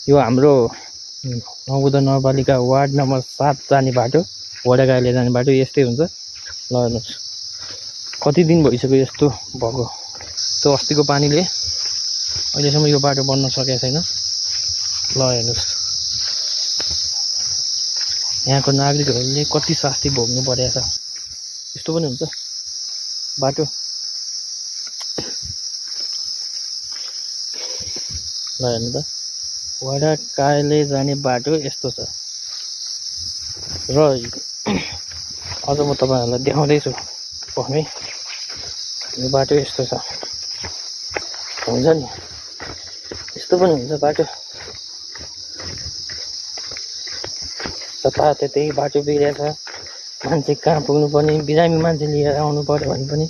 यो हाम्रो नवोदय नगरपालिका वार्ड नम्बर 7 जाने बाटो, वडागाईले जाने बाटो यस्तै हुन्छ। ल हेर्नुहोस् कति दिन भइसक्यो यस्तो भएको। त्यो अस्तिको पानीले अहिलेसम्म यो बाटो बन्न सकेको छैन। ल हेर्नुहोस् यहाँको नागरिकहरूले कति शास्ति भोग्नु परेको छ। यस्तो पनि हुन्छ बाटो। ल हेर्नु त वडागाईले जाने बाटो यस्तो छ। र अझ म तपाईँहरूलाई देखाउँदैछु भने यो बाटो यस्तो छ। हुन्छ नि यस्तो पनि हुन्छ बाटो। जताततै बाटो बिग्रेको छ। मान्छे कहाँ पुग्नु पर्ने, बिरामी मान्छे लिएर आउनु पर्यो भने पनि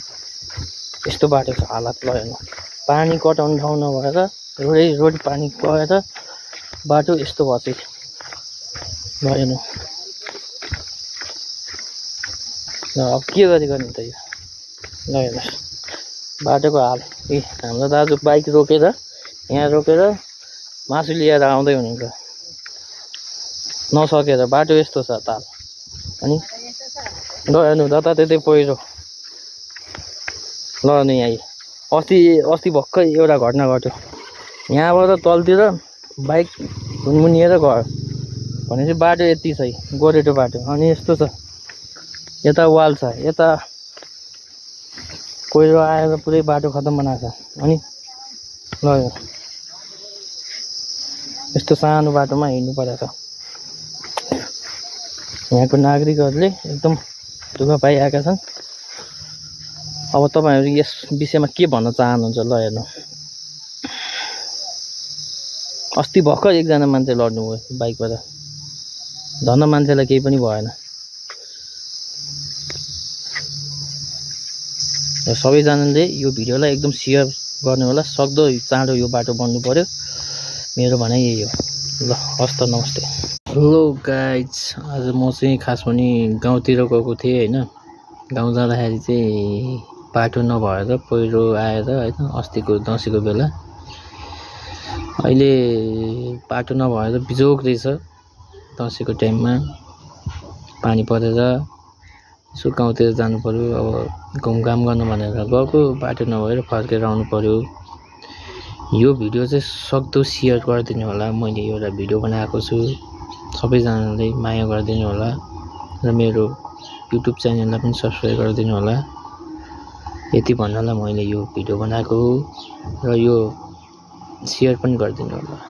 यस्तो बाटो छ हालत। ल हेर्नु पानी कटाउने ठाउँ नभएर रोड पानी गएर बाटो यस्तो भयो चाहिँ। ल हेर्नु अब के गर्ने त यो। ल हेर्नुहोस् बाटोको हाल। हाम्रो दाजु बाइक रोकेर यहाँ रोकेर मासु लिएर आउँदै हुनुहुन्छ नसकेर। बाटो यस्तो छ ताल। अनि ल हेर्नु जताततै पहिरो। ल हेर्नु यहाँ अस्ति भर्खर एउटा घटना घट्यो। यहाँबाट तलतिर बाइक मुनिएर गयो भनेपछि बाटो यति छ गोरेटो बाटो। अनि यस्तो छ यता वाल छ, यता पहिरो आएर पुरै बाटो खतम बनाएको छ। अनि ल यस्तो सानो बाटोमा हिँड्नु परेको छ। यहाँको नागरिकहरूले एकदम दुःख पाइरहेका छन्। अब तपाईँहरू यस विषयमा के भन्न चाहनुहुन्छ? ल हेर्नु अस्ति भर्खर एकजना मान्छे लड्नुभयो बाइकबाट। धन्न मान्छेलाई केही पनि भएन। र सबैजनाले यो भिडियोलाई एकदम सेयर गर्नु होला। सक्दो चाँडो यो बाटो बन्नु पर्यो। मेरो भनाइ यही हो। ल हस् त नमस्ते। हेलो गाइज, आज म चाहिँ खास पनि गाउँतिर गएको थिएँ होइन। गाउँ जाँदाखेरि चाहिँ बाटो नभएर पहिरो आएर होइन अस्तिको दसैँको बेला। अहिले बाटो नभएर बिजोग रहेछ। दसैँको टाइममा पानी परेर यसो गाउँतिर जानु पर्यो। अब घुमघाम गर्नु भनेर गएको, बाटो नभएर फर्केर आउनु पर्यो। यो भिडियो चाहिँ सक्दो सेयर गरिदिनु होला। मैले एउटा भिडियो बनाएको छु, सबैजनाले माया गरिदिनु होला। र मेरो युट्युब च्यानललाई पनि सब्सक्राइब गरिदिनु होला। यति भन्नलाई मैले यो भिडियो बनाएको हो। र यो सेयर पनि गरिदिनु होला।